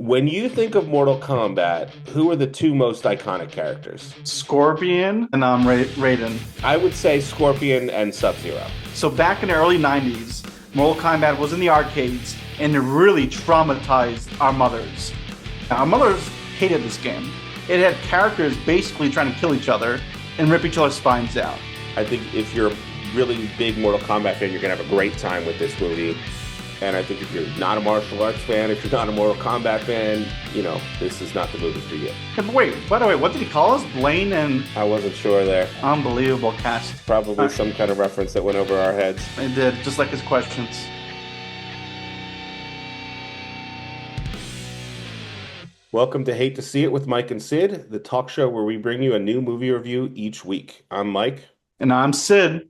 When you think of Mortal Kombat, who are the two most iconic characters? Scorpion and Raiden. I would say Scorpion and Sub-Zero. So back in the early 90s, Mortal Kombat was in the arcades and it really traumatized our mothers. Our mothers hated this game. It had characters basically trying to kill each other and rip each other's spines out. I think if you're a really big Mortal Kombat fan, you're going to have a great time with this movie. And I think if you're not a martial arts fan, if you're not a Mortal Kombat fan, this is not the movie for you. But wait, by the way, what did he call us? Blaine and... I wasn't sure there. Unbelievable cast. Probably some kind of reference that went over our heads. It did, just like his questions. Welcome to Hate to See It with Mike and Cid, the talk show where we bring you a new movie review each week. I'm Mike. And I'm Sid.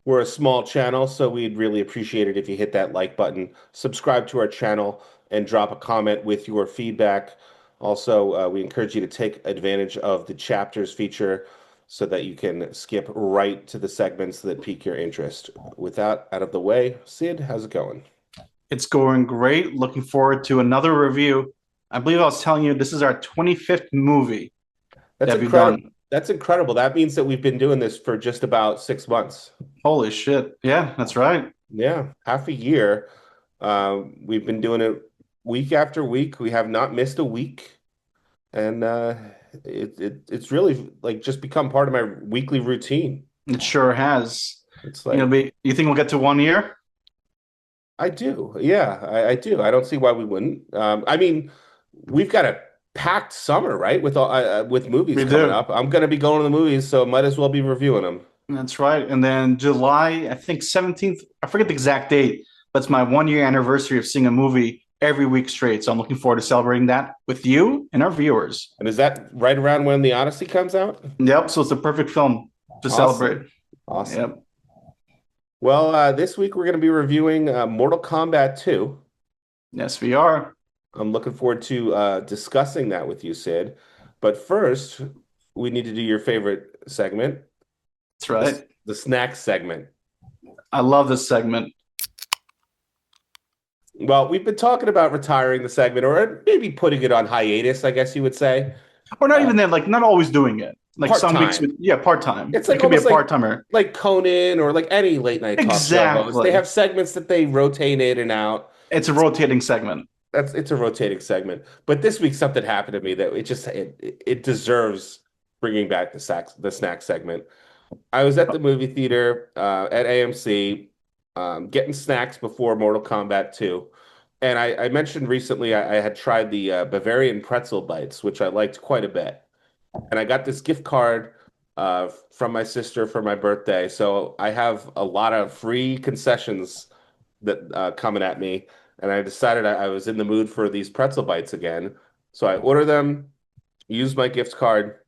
We're a small channel, so we'd really appreciate it if you hit that like button, subscribe to our channel, and drop a comment with your feedback. Also, we encourage you to take advantage of the chapters feature so that you can skip right to the segments that pique your interest. With that out of the way, Sid, how's it going? It's going great. Looking forward to another review. I believe I was telling you this is our 25th movie That's that we've incredible. done. That's incredible. That means that we've been doing this for just about 6 months. Holy shit. Yeah, that's right. Yeah, half a year. We've been doing it week after week. We have not missed a week, and it's really like just become part of my weekly routine. It sure has. It's like You think we'll get to 1 year? I do. Yeah, I do. I don't see why we wouldn't. I mean, we've got a packed summer, right? With movies We coming do. up. I'm going to be going to the movies, so might as well be reviewing them. That's right. And then July, I think 17th, I forget the exact date, but it's my 1 year anniversary of seeing a movie every week straight. So I'm looking forward to celebrating that with you and our viewers. And is that right around when The Odyssey comes out? Yep. So it's a perfect film to Awesome. celebrate. Awesome. Yep. Well, this week we're going to be reviewing Mortal Kombat 2. Yes, we are. I'm looking forward to discussing that with you, Sid. But first, we need to do your favorite segment, That's right. the snack segment. I love this segment. Well, we've been talking about retiring the segment or maybe putting it on hiatus, I guess you would say. Or not even that, like not always doing it. Like some weeks, Part-time. part-time. It's It like could be a almost like part-timer. like Conan or like any late night talk show host. Exactly. They have segments that they rotate in and out. It's a rotating segment. It's a rotating segment. But this week something happened to me that it deserves bringing back the snack segment. I was at the movie theater at AMC getting snacks before Mortal Kombat 2. And I mentioned recently I had tried the Bavarian pretzel bites, which I liked quite a bit. And I got this gift card from my sister for my birthday. So I have a lot of free concessions that coming at me. And I decided I was in the mood for these pretzel bites again. So I order them, use my gift card.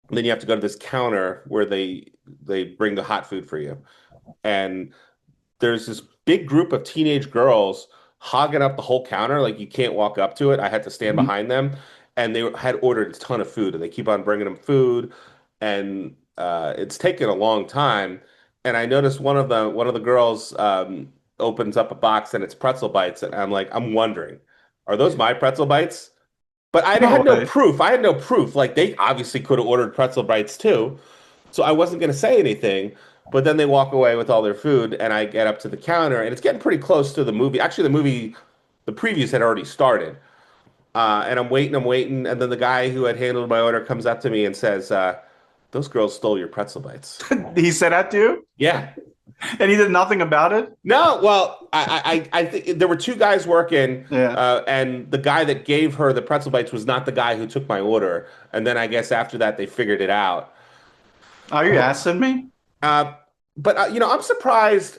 And then you have to go to this counter where they bring the hot food for you. And there's this big group of teenage girls hogging up the whole counter. Like you can't walk up to it. I had to stand Mhm. behind them. And they had ordered a ton of food. And they keep on bringing them food. And it's taken a long time. And I noticed one of the girls opens up a box and it's pretzel bites. And I'm wondering, are those my pretzel bites? But I No had no way. proof. I had no proof. Like they obviously could have ordered pretzel bites too. So I wasn't going to say anything. But then they walk away with all their food, and I get up to the counter, and it's getting pretty close to the movie. Actually, the previews had already started. And I'm waiting, and then the guy who had handled my order comes up to me and says, "Those girls stole your pretzel bites." He said that to you, Yeah. and he did nothing about it. No, well, I think there were two guys working, Yeah. and the guy that gave her the pretzel bites was not the guy who took my order. And then I guess after that they figured it out. Are you asking me? Uh, but I'm surprised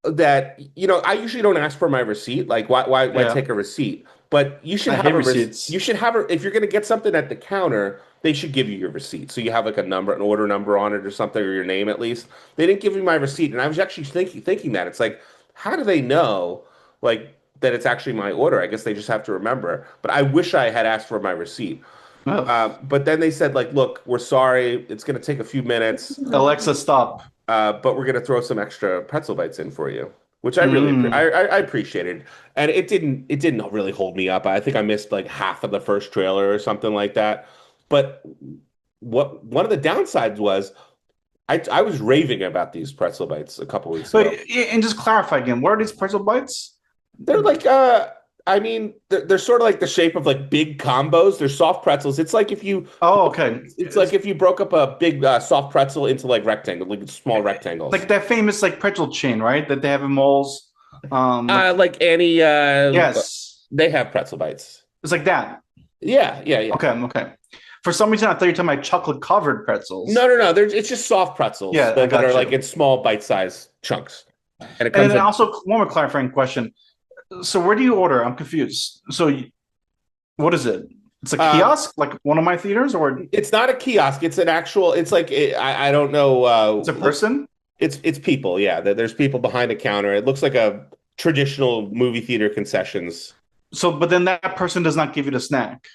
that I usually don't ask for my receipt. Like, why Yeah. take a receipt? But you should I have hate you receipts. should have if you're going to get something at the counter, they should give you your receipt. So you have like a number, an order number on it or something, or your name at least. They didn't give me my receipt, and I was actually thinking that it's like, how do they know like that it's actually my order? I guess they just have to remember. But I wish I had asked for my receipt. Oh. But then they said like, look, we're sorry, it's going to take a few minutes. Alexa, stop. But we're gonna throw some extra pretzel bites in for you. which I really Mm. I appreciated. And it didn't really hold me up. I think I missed like half of the first trailer or something like that. But what one of the downsides was I was raving about these pretzel bites a couple weeks But ago. and just clarify again, what are these pretzel bites? They're like I mean they're sort of like the shape of like big combos. They're soft pretzels. It's like if you Oh, okay. it's like if you broke up a big soft pretzel into like rectangle, like small rectangles. Like that famous like pretzel chain, right? That they have in malls. Like Like Annie, yes, they have pretzel bites. it's like that. Yeah, yeah, yeah. Okay, okay. For some reason, I thought you were talking about chocolate covered pretzels. No. It's just soft pretzels Yeah, I that are got like you. in small bite-sized chunks, and it And comes then with. also one more clarifying question. So where do you order? I'm confused. So what is it? It's a Um, kiosk, like one of my theaters, or it's not a kiosk. It's an actual. It's like I don't know. it's a person? It's people. Yeah, there's people behind a counter. It looks like a traditional movie theater concessions. So, but then that person does not give you the snack.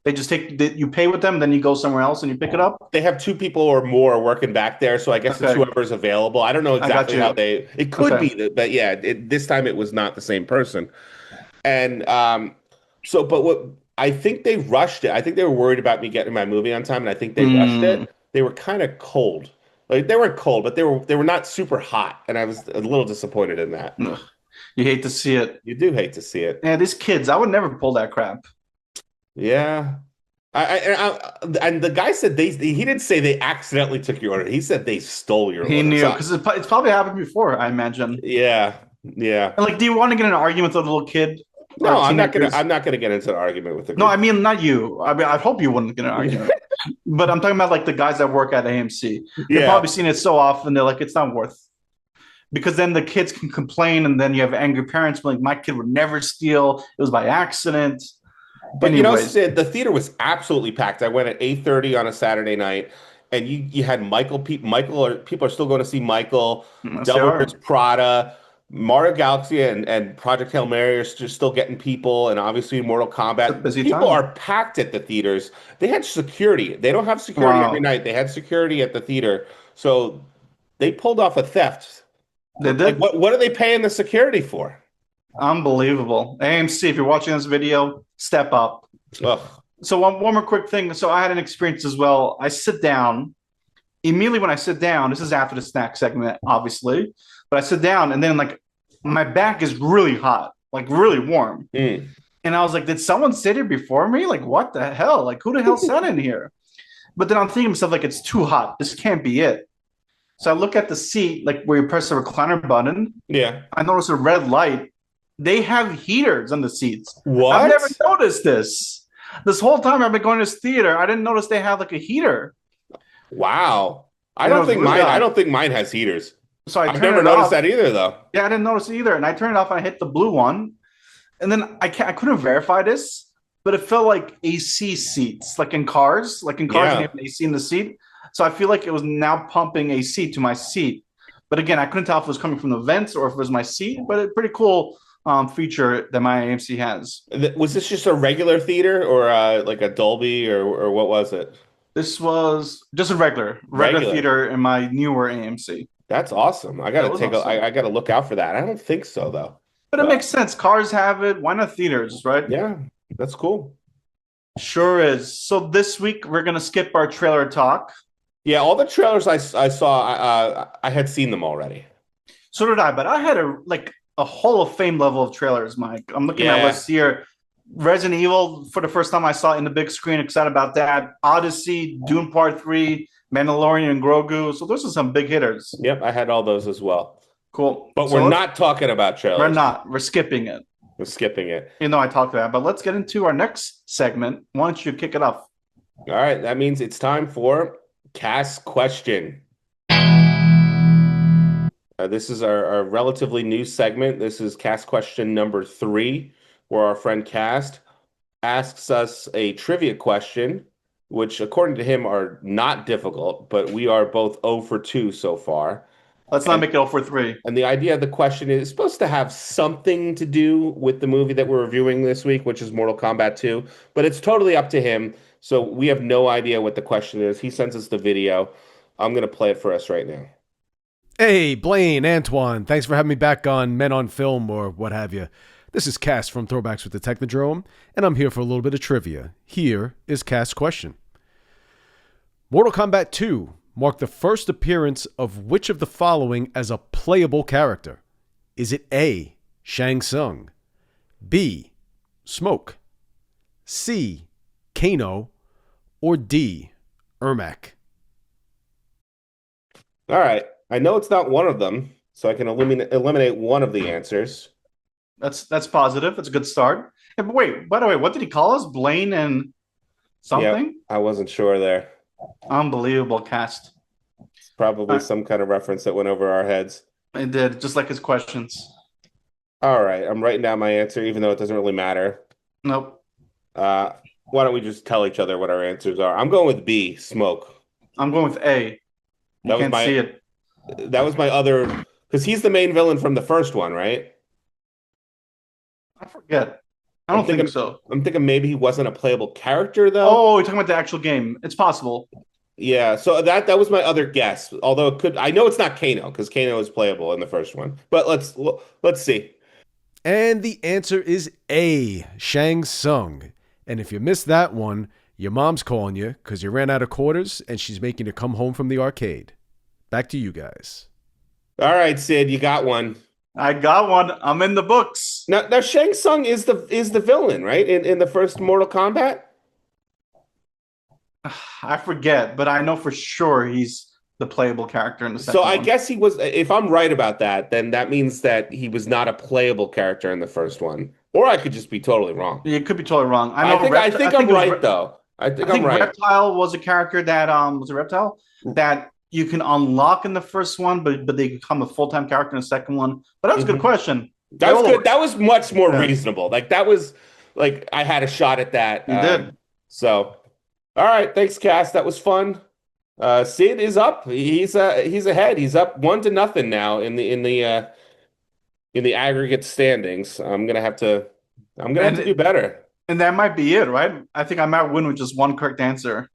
They just you pay with them, then you go somewhere else and you pick it up. They have two people or more working back there, so I guess it's Okay, whoever's available. I don't know I got exactly how you. they. It could Okay, be, but yeah, this time it was not the same person. And but what I think they rushed it. I think they were worried about me getting my movie on time, and I think they rushed mm, it. They were kind of cold. Like they weren't cold, but they were not super hot, and I was a little disappointed in that. ugh. You hate to see it. You do hate to see it. Yeah, these kids, I would never pull that crap. Yeah. And the guy said he didn't say they accidentally took your order. He said they stole your He order. knew So because it's probably happened before, I imagine. yeah, yeah. And like, do you want to get in an argument with a little kid or No, teenagers? I'm not gonna get into an argument with a No, I group. mean not you. I mean, I hope you wouldn't get in an argument. But I'm talking about like the guys that work at AMC. They've Yeah. probably seen it so often. They're like, it's not worth. Because then the kids can complain, and then you have angry parents like, my kid would never steal. It was by accident. But Anyways, Sid, the theater was absolutely packed. I went at 8:30 on a Saturday night, and you had Michael, or people are still going to see Michael, yes, they Devil are. Wears Prada, Mario Galaxy, and Project Hail Mary are just still getting people, and obviously Mortal It's a Kombat. busy People time. are packed at the theaters. They had security. They don't have security every Wow. night. They had security at the theater, so they pulled off a theft. They Like did. what are they paying the security for? Unbelievable. AMC, if you're watching this video, step up. Ugh. So one more quick thing. So I had an experience as well. I sit down immediately when I sit down. This is after the snack segment, obviously, but I sit down and then like my back is really hot, like really warm. Mm. And I was like, did someone sit here before me? Like, what the hell? Like, who the hell sat in here? But then I'm thinking to myself, like, it's too hot. This can't be it. So I look at the seat, like where you press the recliner button. Yeah. I notice a red light. They have heaters on the seats. I've never What? noticed this. This whole time I've been going to this theater, I didn't notice they had like a heater. Wow. And it was really I odd. don't think mine has heaters. So I I've turned never it noticed off. that either though. Yeah, I didn't notice it either. And I turned it off and I hit the blue one. And then I couldn't verify this, but it felt like AC seats, like in cars. Like in cars, when you Yeah. have an AC in the seat. So I feel like it was now pumping AC to my seat. But again, I couldn't tell if it was coming from the vents or if it was my seat. But a pretty cool feature that my AMC has. Was this just a regular theater or like a Dolby or what was it? This was just a regular Regular. theater in my newer AMC. That's awesome. That was awesome. I gotta look out for that. I don't think so though. But it But makes sense. Cars have it. Why not theaters, right? yeah, that's cool. Sure is. So this week we're gonna skip our trailer talk. Yeah, all the trailers I saw, I had seen them already. So did I, but I had a Hall of Fame level of trailers, Mike. I'm looking at Yeah. lists here. Resident Evil for the first time I saw it in the big screen. Excited about that. Odyssey, Dune Part 3, Mandalorian, and Grogu. So those are some big hitters. Yep, I had all those as well. Cool. But So we're not talking about we're trailers. not. We're skipping it. We're skipping it. You know I talked about it, but let's get into our next segment. Why don't you kick it off? All right, that means it's time for Cast Question. This is our relatively new segment. This is Cast Question number 3, where our friend Cast asks us a trivia question, which according to him are not difficult, but we are both 0 for 2 so far. Let's not And make it 0 for 3. and the idea of the question is supposed to have something to do with the movie that we're reviewing this week, which is Mortal Kombat 2, but it's totally up to him. So we have no idea what the question is. He sends us the video. I'm going to play it for us right now. Hey, Blaine, Antoine, thanks for having me back on Men on Film or what have you. This is Cass from Throwbacks with the Technodrome, and I'm here for a little bit of trivia. Here is Cass' question. Mortal Kombat II marked the first appearance of which of the following as a playable character? Is it A, Shang Tsung, B, Smoke, C, Kano, or D, Ermac? All right. I know it's not one of them, so I can eliminate one of the answers. That's positive. That's a good start. But wait, by the way, what did he call us? Blaine and Yep, something? I wasn't sure there. Unbelievable cast. It's probably Uh, some kind of reference that went over our heads. it did, just like his questions. All right, I'm writing down my answer, even though it doesn't really matter. Nope. Uh, why don't we just tell each other what our answers are? I'm going with B, Smoke. I'm going with A. You That was can't see my it. that was my other because he's the main villain from the first one, right? I forget. I I'm don't think thinking so. I'm thinking maybe he wasn't a playable character though. Oh, you're talking about the actual game. It's possible. Yeah, so that was my other guess. Although it could, I know it's not Kano because Kano is playable in the first one. But let's see. And the answer is A, Shang Tsung. And if you missed that one, your mom's calling you because you ran out of quarters and she's making you come home from the arcade. Back to you guys. All right, Sid, you got one. I got one. I'm in the books. Now Shang Tsung is the villain, right? In the first Mortal Kombat. I forget, but I know for sure he's the playable character in the So second I one. guess he was. If I'm right about that, then that means that he was not a playable character in the first one, or I could just be totally wrong. You could be totally wrong. I I know. think I I think think I'm it was. right though. I think I I'm think right. Reptile was a character that was a reptile that you can unlock in the first one, but they become a full time character in the second one. But that was a good Mhm. question. That was good. That was much more Yeah, reasonable. Like that was like I had a shot at that. you did. So all right, thanks, Cass. That was fun. Sid is up. He's ahead. He's up 1-0 now in the aggregate standings. I'm gonna have to do And better. and that might be it, right? I think I might win with just one correct answer,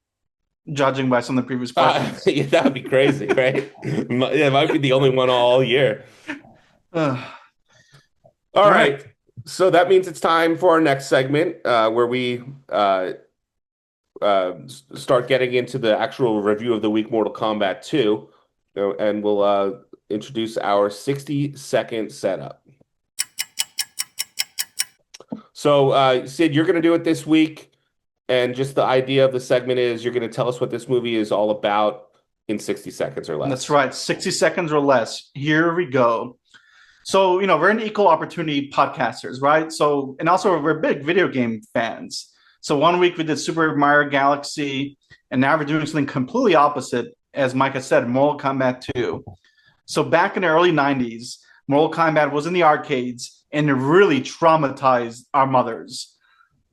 judging by some of the previous questions. Yeah, that would be crazy, right? Yeah, it might be the only one all year. All All right. right. So that means it's time for our next segment, where we start getting into the actual review of the week, Mortal Kombat 2, and we'll introduce our 60-second setup. So, Sid, you're going to do it this week, and just the idea of the segment is you're going to tell us what this movie is all about in 60 seconds or That's less. right. 60 seconds or less. Here we go. So, we're an equal opportunity podcasters, right? So, and also we're big video game fans. So, one week we did Super Mario Galaxy, and now we're doing something completely opposite, as Micah said, Mortal Kombat 2. So, back in the early 90s, Mortal Kombat was in the arcades and it really traumatized our mothers.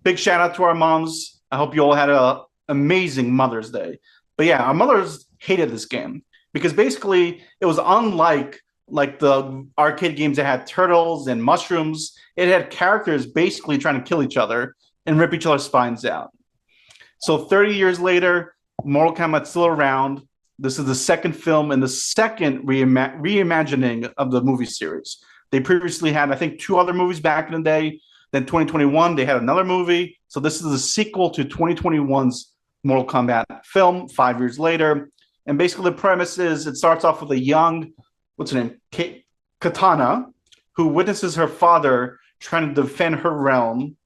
Big shout out to our moms. I hope you all had an amazing Mother's Day. But yeah, our mothers hated this game because basically it was unlike like the arcade games that had turtles and mushrooms. It had characters basically trying to kill each other and rip each other's spines out. So 30 years later, Mortal Kombat's still around. This is the second film and the second reimagining of the movie series. They previously had, I think, two other movies back in the day. Then 2021, they had another movie. So this is the sequel to 2021's Mortal Kombat film 5 years later. And basically, the premise is it starts off with a young, what's her name? Katana, who witnesses her father trying to defend her realm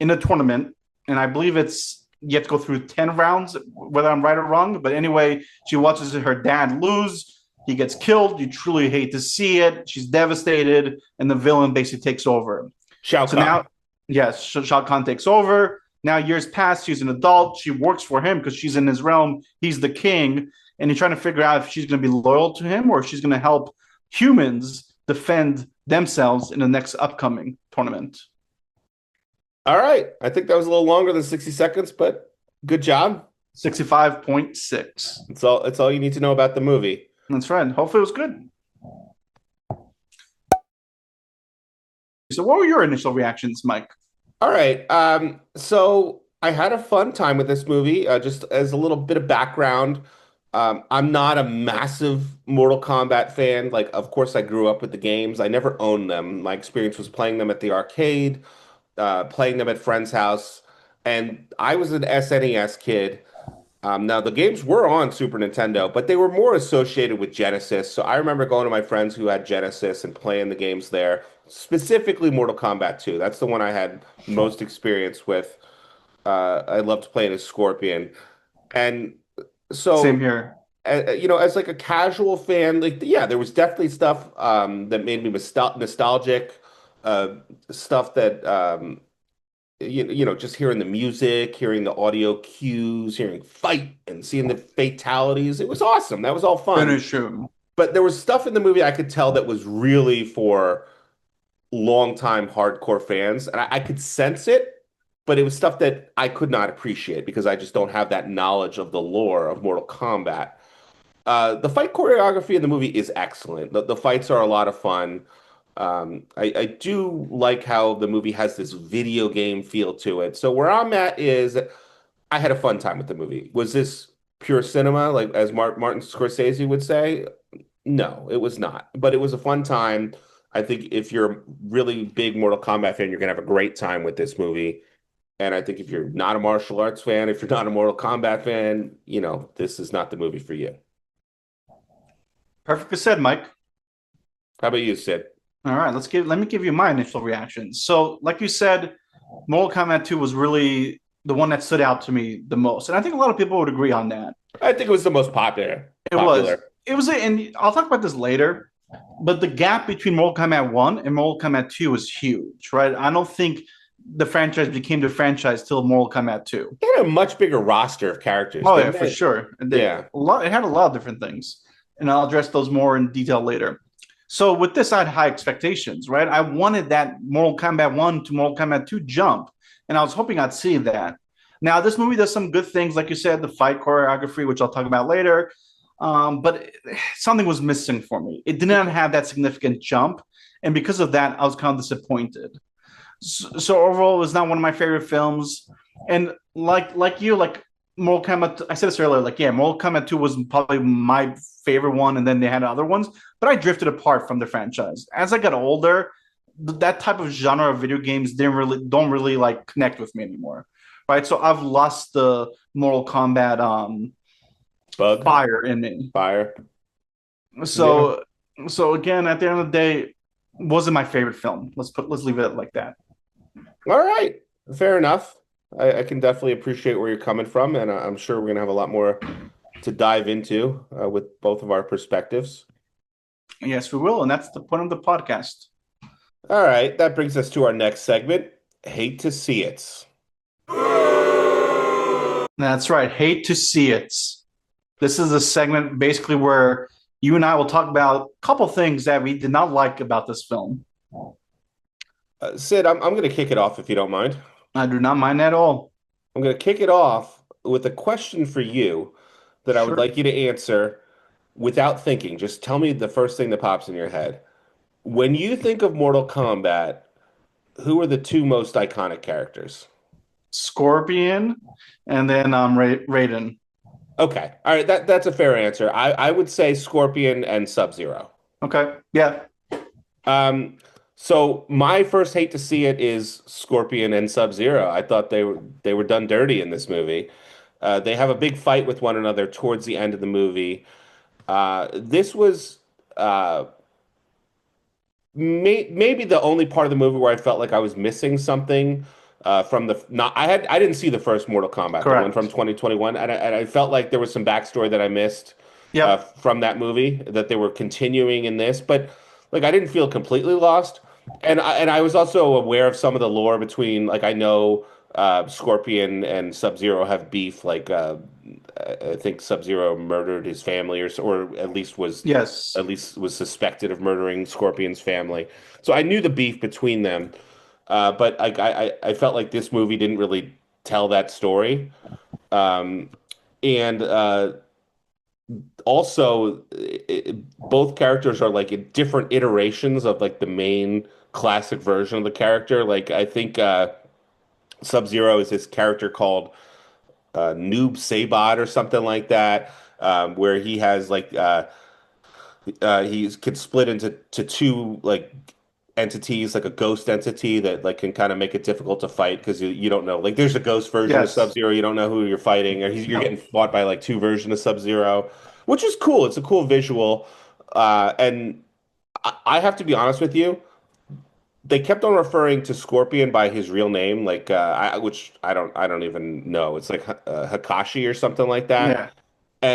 in a tournament. And I believe it's you have to go through 10 rounds, whether I'm right or wrong. But anyway, she watches her dad lose. He gets killed. You truly hate to see it. She's devastated. And the villain basically takes over. Shao So Kahn. now, yes, Shao Kahn takes over. Now years pass. She's an adult. She works for him because she's in his realm. He's the king. And he's trying to figure out if she's going to be loyal to him or if she's going to help humans defend themselves in the next upcoming tournament. All right. I think that was a little longer than 60 seconds, but good job. 65.6. It's all you need to know about the movie. That's right. Hopefully it was good. So what were your initial reactions, Mike? All right. So I had a fun time with this movie. Just as a little bit of background, I'm not a massive Mortal Kombat fan. Like, of course, I grew up with the games. I never owned them. My experience was playing them at the arcade, playing them at friends' house, and I was an SNES kid. Now, the games were on Super Nintendo, but they were more associated with Genesis. So I remember going to my friends who had Genesis and playing the games there, specifically Mortal Kombat 2. That's the one I had most experience with. I loved playing as Scorpion. And Same so, here. as like a casual fan, like, yeah, there was definitely stuff that made me nostalgic, uh, stuff that just hearing the music, hearing the audio cues, hearing fight and seeing the fatalities. It was awesome. That was all fun. Finish him. But there was stuff in the movie I could tell that was really for longtime hardcore fans, and I could sense it, but it was stuff that I could not appreciate because I just don't have that knowledge of the lore of Mortal Kombat. The fight choreography in the movie is excellent. The fights are a lot of fun. I do like how the movie has this video game feel to it. So where I'm at is I had a fun time with the movie. Was this pure cinema, like as Martin Scorsese would say? No, it was not. But it was a fun time. I think if you're a really big Mortal Kombat fan, you're gonna have a great time with this movie. And I think if you're not a martial arts fan, if you're not a Mortal Kombat fan, this is not the movie for you. Perfectly said, Mike. How about you, Sid? All right, let me give you my initial reactions. So, like you said, Mortal Kombat 2 was really the one that stood out to me the most. And I think a lot of people would agree on that. I think it was the most popular. It was. Popular. It was, and I'll talk about this later, but the gap between Mortal Kombat 1 and Mortal Kombat 2 was huge, right? I don't think the franchise became the franchise till Mortal Kombat 2. They had a much bigger roster of characters, Oh yeah, didn't for they? sure. Yeah. It had a lot of different things, and I'll address those more in detail later. So with this, I had high expectations, right? I wanted that Mortal Kombat 1 to Mortal Kombat 2 jump, and I was hoping I'd see that. Now, this movie does some good things, like you said, the fight choreography, which I'll talk about later. Something was missing for me. It did not have that significant jump, and because of that, I was kind of disappointed. So overall, it was not one of my favorite films. And like you, like Mortal Kombat, I said this earlier, like yeah, Mortal Kombat 2 was probably my favorite one, and then they had other ones, but I drifted apart from the franchise. As I got older, that type of genre of video games don't really like connect with me anymore. Right. So I've lost the Mortal Kombat Bug, fire in me. fire. Yeah. So so again, at the end of the day, wasn't my favorite film. Let's leave it like that. All right. Fair enough. I can definitely appreciate where you're coming from, and I'm sure we're gonna have a lot more to dive into with both of our perspectives. Yes, we will, and that's the point of the podcast. All right. That brings us to our next segment. Hate to see it. That's right. Hate to see it. This is a segment basically where you and I will talk about a couple things that we did not like about this film. Sid, I'm going to kick it off if you don't mind. I do not mind at all. I'm going to kick it off with a question for you that I would Sure. like you to answer without thinking. Just tell me the first thing that pops in your head. When you think of Mortal Kombat, who are the two most iconic characters? Scorpion, and then Raiden. Okay. All right. That's a fair answer. I would say Scorpion and Sub-Zero. Okay. Yeah. Um, so my first hate to see it is Scorpion and Sub-Zero. I thought they were done dirty in this movie. They have a big fight with one another towards the end of the movie. This was maybe the only part of the movie where I felt like I was missing something from the not I didn't see the first Mortal Kombat, the one from Correct. 2021, and I felt like there was some backstory that I missed Yep. from that movie that they were continuing in this, but like I didn't feel completely lost, and I was also aware of some of the lore between like I know Scorpion and Sub-Zero have beef, like I think Sub-Zero murdered his family or Yes. at least was suspected of murdering Scorpion's family. So I knew the beef between them, but I felt like this movie didn't really tell that story. And also, both characters are like in different iterations of like the main classic version of the character. Like I think Sub-Zero is this character called Noob Sabot or something like that. where he has he can split into two like entities, like a ghost entity that like can kind of make it difficult to fight because you don't know. Like there's a ghost version of Yes. Sub-Zero, you don't know who you're fighting, or you're Yep. getting fought by like two versions of Sub-Zero, which is cool. It's a cool visual. And I have to be honest with you, they kept on referring to Scorpion by his real name, like which I don't even know. It's like Hakashi or something like that. Yeah.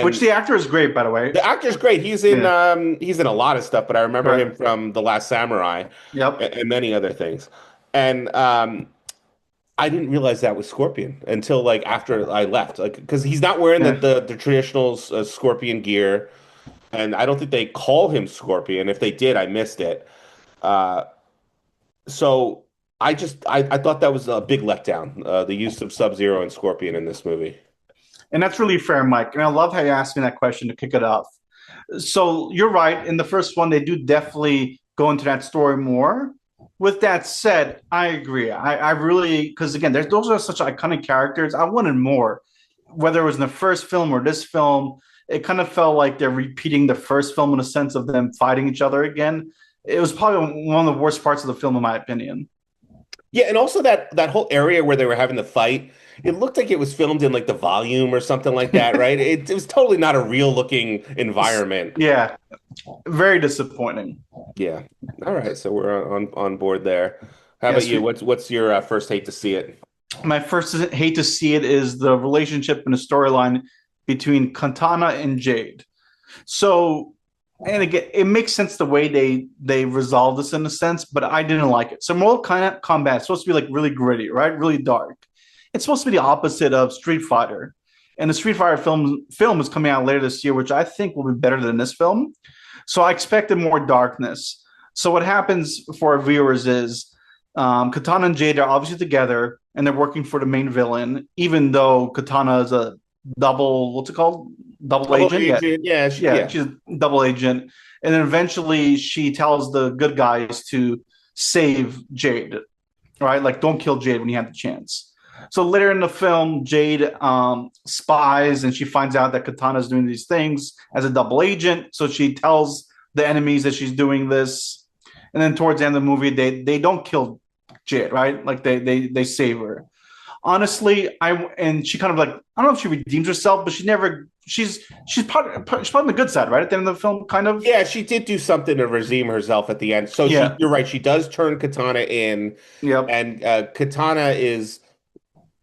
Which And the actor is great, by the way. the actor's great. Yeah. He's in a lot of stuff, but I remember him Correct. from The Last Samurai Yep. and many other things. And I didn't realize that was Scorpion until like after I left, like because he's not wearing Yeah. the traditional Scorpion gear, and I don't think they call him Scorpion. If they did, I missed it. Uh, so I thought that was a big letdown, the use of Sub-Zero and Scorpion in this movie. And that's really fair, Mike. And I love how you asked me that question to kick it off. So you're right. In the first one, they do definitely go into that story more. With that said, I agree. I really, because again, those are such iconic characters. I wanted more, whether it was in the first film or this film. It kind of felt like they're repeating the first film in a sense of them fighting each other again. It was probably one of the worst parts of the film, in my opinion. Yeah, and also that whole area where they were having the fight, it looked like it was filmed in like the volume or something like that, right? It was totally not a real looking environment. Yeah, very disappointing. Yeah. All right, so we're on board there. How about Yes, you? What's your first hate to see it? my first hate to see it is the relationship and the storyline between Katana and Jade. So, and again, it makes sense the way they resolve this in a sense, but I didn't like it. So, Mortal Kombat is supposed to be like really gritty, right? Really dark. It's supposed to be the opposite of Street Fighter, and the Street Fighter film is coming out later this year, which I think will be better than this film. So, I expected more darkness. So, what happens for our viewers is Katana and Jade are obviously together, and they're working for the main villain, even though Katana is a what's it called? Double Double agent? Yeah, agent, yeah, yeah, she's a double agent. And then eventually she tells the good guys to save Jade, right? Like, don't kill Jade when you have the chance. So later in the film, Jade spies and she finds out that Katana is doing these things as a double agent. So she tells the enemies that she's doing this. And then towards the end of the movie, they don't kill Jade, right? Like they save her. Honestly, and she kind of like, I don't know if she redeems herself, but she's probably on the good side, right? At the end of the film, kind of. yeah. She did do something to redeem herself at the end. So Yeah. you're right. She does turn Katana in, Yep. and Katana is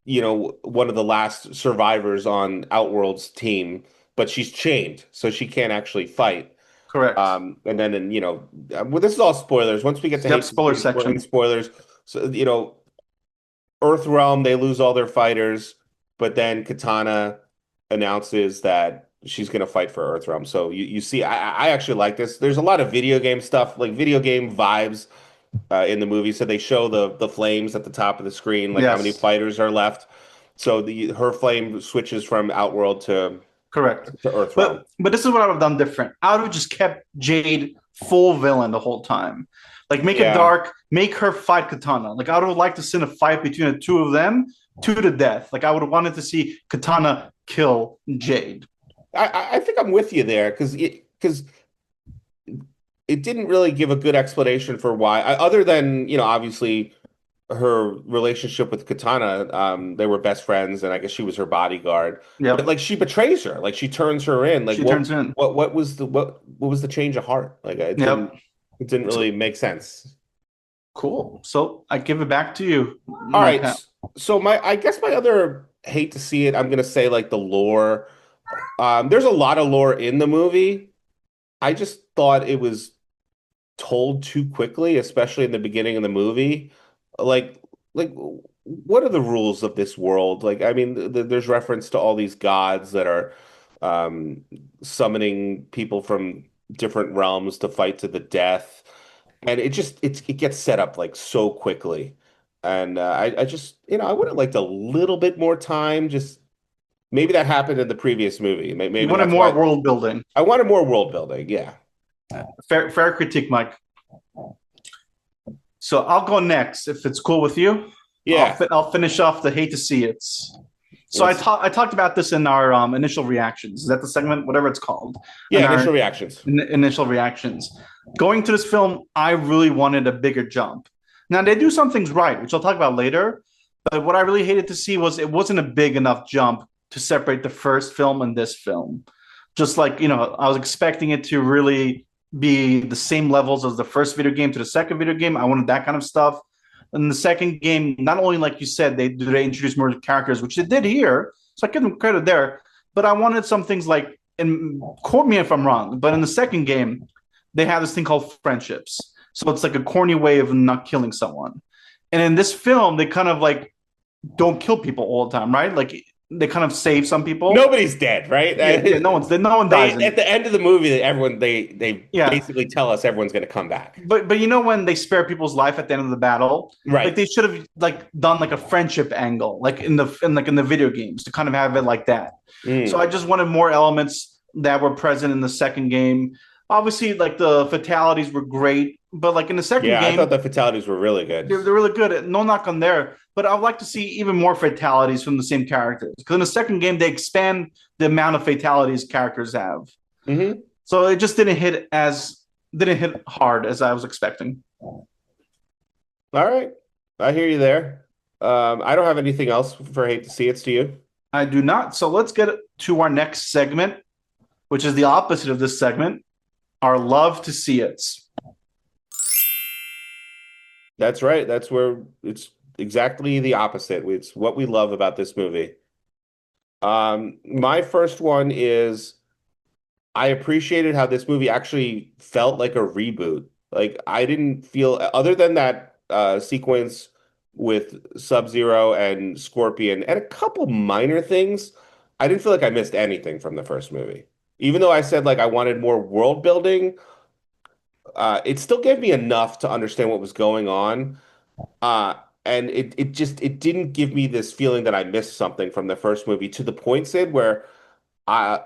one of the last survivors on Outworld's team, but she's chained, so she can't actually fight. Correct. And then, well, this is all spoilers. Once we get to Yep. hate Spoiler spoiling section. spoilers, so Earthrealm, they lose all their fighters, but then Katana announces that she's going to fight for Earthrealm. So you see, I actually like this. There's a lot of video game stuff, like video game vibes in the movie. So they show the flames at the top of the screen, like how many Yes. fighters are left. So her flame switches from Outworld Correct. to Earthrealm. But this is what I would have done different. I would have just kept Jade full villain the whole time. Like, make it Yeah. dark, make her fight Katana. Like, I would have liked to see a fight between the two of them to the death. Like, I would have wanted to see Katana kill Jade. I think I'm with you there because it didn't really give a good explanation for why, other than, obviously her relationship with Katana. They were best friends, and I guess she was her bodyguard. But Yep. like she betrays her, like she turns her in. Like She turns in. what was the change of heart? Like Yep. it didn't really make sense. Cool. So I give it back to you, All my right, pal. so I guess my other hate to see it. I'm gonna say like the lore. There's a lot of lore in the movie. I just thought it was told too quickly, especially in the beginning of the movie. Like, like what are the rules of this world? Like, I mean, there's reference to all these gods that are summoning people from different realms to fight to the death, and it gets set up like so quickly. And I just, I would have liked a little bit more time. Just maybe that happened in the previous movie. You Maybe wanted that's more why world building. I wanted more world building. Yeah. Fair critique, Mike. So I'll go next if it's cool with you. Yeah. I'll finish off the hate to see it. So I talked about this in our initial reactions. Is that the segment, whatever it's called? In Yeah, our initial reactions. initial reactions. Going to this film, I really wanted a bigger jump. Now they do some things right, which I'll talk about later. But what I really hated to see was it wasn't a big enough jump to separate the first film and this film. Just like, I was expecting it to really be the same levels as the first video game to the second video game. I wanted that kind of stuff. In the second game, not only like you said, they introduce more characters, which they did here, so I give them credit there. But I wanted some things like, and quote me if I'm wrong, but in the second game, they have this thing called friendships. So it's like a corny way of not killing someone. And in this film, they kind of like don't kill people all the time, right? Like they kind of save some people. Nobody's dead, right? Yeah, no one dies. At the end of the movie, everyone they Yeah, basically tell us everyone's going to come back. but when they spare people's life at the end of the battle, like Right. they should have like done like a friendship angle, like in the video games to kind of have it like that. So I Mm. just wanted more elements that were present in the second game. Obviously, like the fatalities were great, but like in the second Yeah, I thought game, the fatalities were really good. they're really good. No knock on there, but I would like to see even more fatalities from the same characters. Because in the second game, they expand the amount of fatalities characters have. Hmm. So it just didn't hit hard as I was expecting. All right. I hear you there. I don't have anything else for Hate to See It's, do you? I do not. So let's get to our next segment, which is the opposite of this segment, our love to see it. That's right. That's where it's exactly the opposite. It's what we love about this movie. My first one is I appreciated how this movie actually felt like a reboot. Like I didn't feel, other than that sequence with Sub-Zero and Scorpion and a couple minor things, I didn't feel like I missed anything from the first movie. Even though I said like I wanted more world building, it still gave me enough to understand what was going on. Uh, and it didn't give me this feeling that I missed something from the first movie to the point, Sid, where I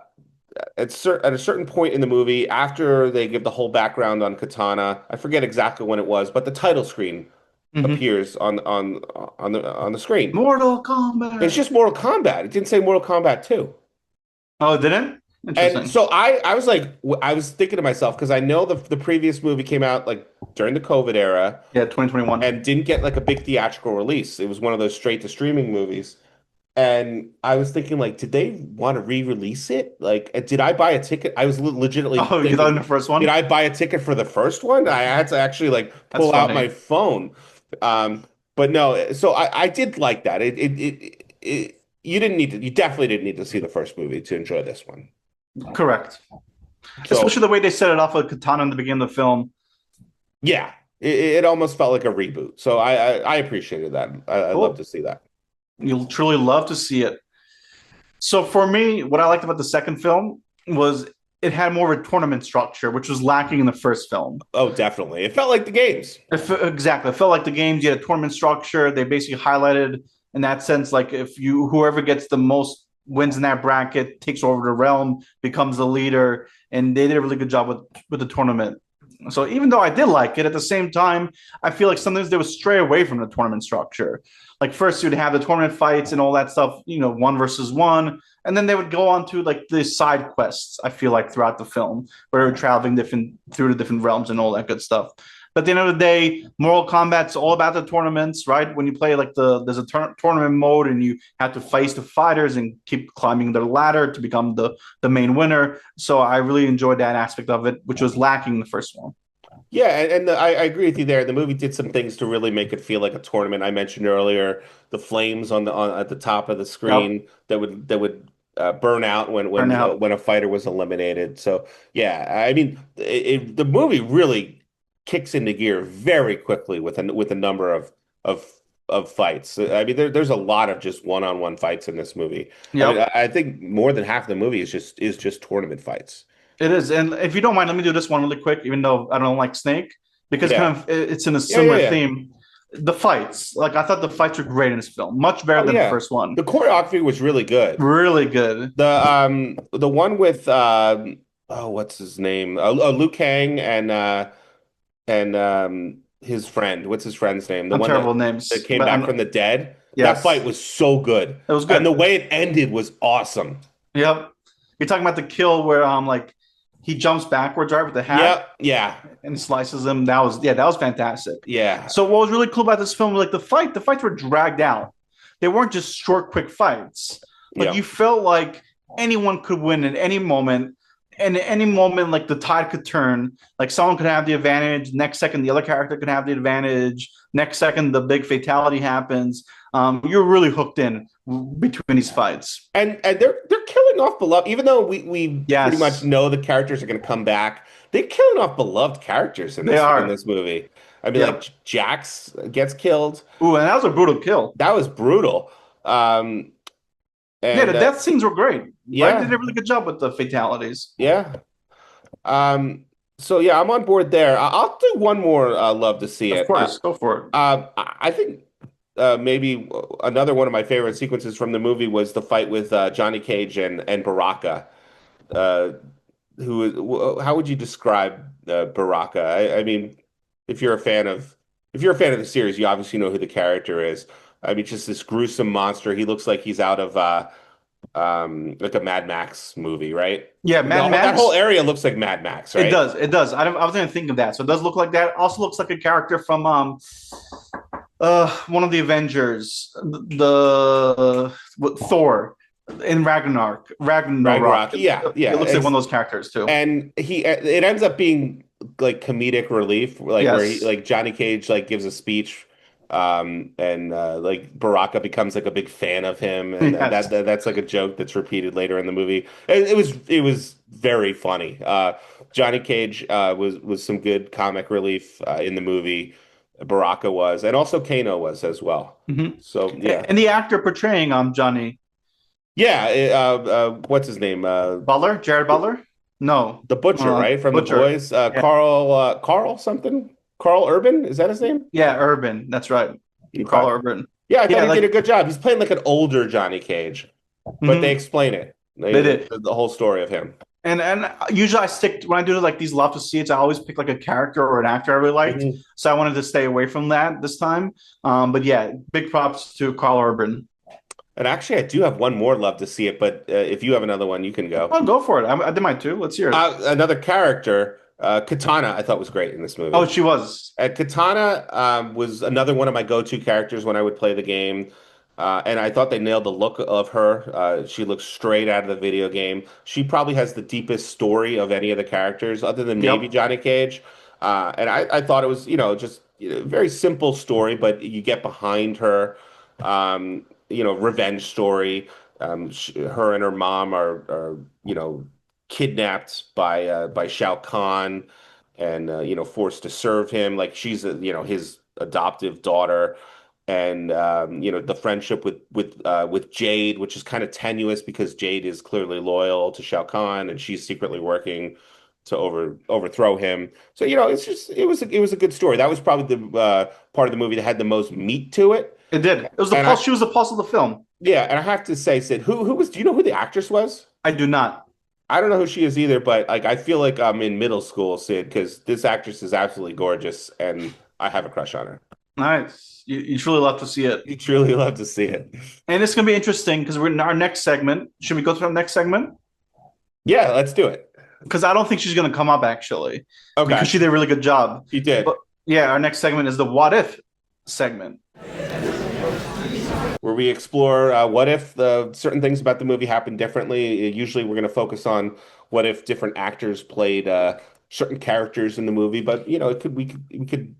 at a certain point in the movie, after they give the whole background on Katana, I forget exactly when it was, but the title screen Mm-hmm. appears on the screen. Mortal It's Kombat. just Mortal Kombat. It didn't say Mortal Kombat 2. Oh, it didn't? And Interesting. so I was like, I was thinking to myself, because I know the previous movie came out like during the COVID era Yeah, 2021. and didn't get like a big theatrical release. It was one of those straight to streaming movies. And I was thinking, like, did they want to re-release it? Like, did I buy a ticket? I was legitimately Oh, you thought in thinking, the first did one? I buy a ticket for the first one? I had to actually like That's pull out my funny. phone. Um, but no, so I did like that. You didn't need to, you definitely didn't need to see the first movie to enjoy this one. Correct. So Especially the way they set it off with Katana in the beginning of the film. yeah, it almost felt like a reboot. So I appreciated that. I love Cool. to see that. You'll truly love to see it. So for me, what I liked about the second film was it had more of a tournament structure, which was lacking in the first film. Oh, definitely. It felt like the games. Exactly. It felt like the games, you had a tournament structure. They basically highlighted in that sense, like if you whoever gets the most wins in that bracket takes over the realm, becomes the leader, and they did a really good job with the tournament. So even though I did like it, at the same time, I feel like sometimes they would stray away from the tournament structure. Like first you'd have the tournament fights and all that stuff, one versus one, and then they would go on to like the side quests. I feel like throughout the film, where they're traveling different through the different realms and all that good stuff. But at the end of the day, Mortal Kombat's all about the tournaments, right? When you play like there's a tournament mode and you have to face the fighters and keep climbing the ladder to become the main winner. So I really enjoyed that aspect of it, which was lacking in the first one. Yeah, I agree with you there. The movie did some things to really make it feel like a tournament. I mentioned earlier the flames on at the top of the Yep. screen that would burn out Turn out. when a fighter was eliminated. So yeah, I mean, the movie really kicks into gear very quickly with a number of of fights. I mean, there's a lot of just one-on-one fights in this movie. I mean, Yep. I think more than half the movie is just tournament fights. It is. And if you don't mind, let me do this one really quick, even though I don't like Snake, because Yeah, kind of it's in a yeah, similar yeah. theme. The fights, like I thought the fights were great in this film, much better Oh than the yeah, first one. the choreography was really good. Really good. The one with oh what's his name? Liu Kang and his friend. What's his friend's name? The I'm one terrible that with names, came but back from the dead. That fight Yes, was so good. it was And the good. way it ended was awesome. Yep. You're talking about the kill where like he jumps backwards right with the hat Yep. Yeah. and slices him. That was fantastic. Yeah. So what was really cool about this film, like the fights were dragged out. They weren't just short, quick fights. Like Yeah. you felt like anyone could win at any moment. And at any moment, like the tide could turn. Like someone could have the advantage. Next second, the other character could have the advantage. Next second, the big fatality happens. You're really hooked in between these fights. And they're killing off beloved, even though we pretty much Yes, know the characters are going to come back. They're killing off beloved characters they in are. this movie. I mean, Yep. like Jax gets killed. Ooh, and that was a brutal kill. That was brutal. Um, Yeah, and the death scenes were great. Mike did yeah, a really good job with the fatalities. yeah. So yeah, I'm on board there. I'll do one more. Love to see Of it. course, go for it. I think maybe another one of my favorite sequences from the movie was the fight with Johnny Cage and Baraka. Uh, how would you describe Baraka? I mean, if you're a fan of if you're a fan of the series, you obviously know who the character is. I mean, just this gruesome monster. He looks like he's out of like a Mad Max movie, right? Yeah, Mad That whole Max. area looks like Mad Max, It right? does. It does. I was going to think of that. So it does look like that. Also looks like a character from one of the Avengers, Thor in Ragnarok. Ragnarok. Yeah, It yeah. looks like one of those characters too. And it ends up being like comedic relief, like where he Yes. like Johnny Cage like gives a speech, and like Baraka becomes like a big fan of him, and Yes. that's like a joke that's repeated later in the movie. It was very funny. Johnny Cage was some good comic relief in the movie. Baraka was, and also Kano was as well. Mhm. So yeah, And the actor portraying Johnny yeah. What's his name? Jared Butler? No. The Butcher, right? From The Butcher. Boys. Yeah. Carl something? Carl Urban? Is that his name? Yeah, Urban. That's right. Carl Okay. Urban. Yeah, I thought Yeah, he did a like good job. He's playing like an older Johnny Cage, but they mhm, explain it. they did. The whole story of him. And usually I stick when I do like these love to see it, I always pick like a character or an actor I really liked. Mhm. So I wanted to stay away from that this time. But yeah, big props to Carl Urban. And actually, I do have one more love to see it, but if you have another one, you can go. Oh, go for it. I did mine too. Let's hear it. Another character, Katana, I thought was great in this Oh, movie. she was. Katana was another one of my go-to characters when I would play the game. And I thought they nailed the look of her. She looks straight out of the video game. She probably has the deepest story of any of the characters, other than maybe Yep. Johnny Cage. And I thought it was, just very simple story, but you get behind her, revenge story. Her and her mom are kidnapped by Shao Kahn and forced to serve him like she's his adoptive daughter, and the friendship with Jade, which is kind of tenuous because Jade is clearly loyal to Shao Kahn and she's secretly working to overthrow him. So it was a good story. That was probably the part of the movie that had the most meat to it. It did. It was the And pulse. She was the pulse of the film. yeah, and I have to say, Sid, who was? Do you know who the actress was? I do not. I don't know who she is either, but like I feel like I'm in middle school, Sid, because this actress is absolutely gorgeous, and I have a crush on her. Nice. You truly love to see it. You truly love to see it. And it's gonna be interesting because we're in our next segment. Should we go to our next segment? Yeah, let's do it. Because I don't think she's gonna come up actually. Because Okay, she did a really good job. she did. But yeah, our next segment is the what if segment. Where we explore what if certain things about the movie happened differently. Usually, we're going to focus on what if different actors played certain characters in the movie, but we could We can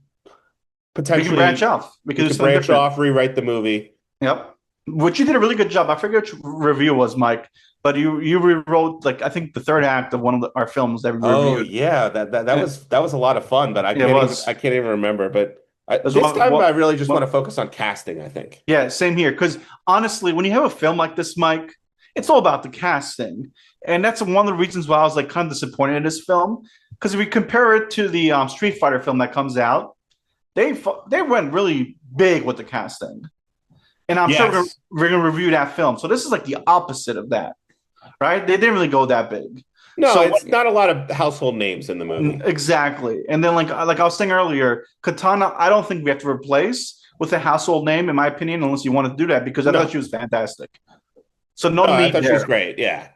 branch potentially off. We we can do could something branch different. off, rewrite the movie. Yep. Which you did a really good job. I forget which review was, Mike, but you rewrote like I think the third act of one of our films that we Oh reviewed. yeah, that was a lot of fun, but It was. I can't even remember. But There's this time I really just want to one- focus on casting, I think. Yeah, same here. Because honestly, when you have a film like this, Mike, it's all about the casting, and that's one of the reasons why I was like kind of disappointed in this film. Because if we compare it to the Street Fighter film that comes out, they went really big with the casting, and I'm sure Yes. we're gonna review that film. So this is like the opposite of that, right? They didn't really go that big. No, So it's not a lot of household names in the movie. exactly, and then like I was saying earlier, Katana, I don't think we have to replace. with a household name, in my opinion, unless you want to do that, because I thought she No, was fantastic. So no no, I need thought she was there. great. Yeah,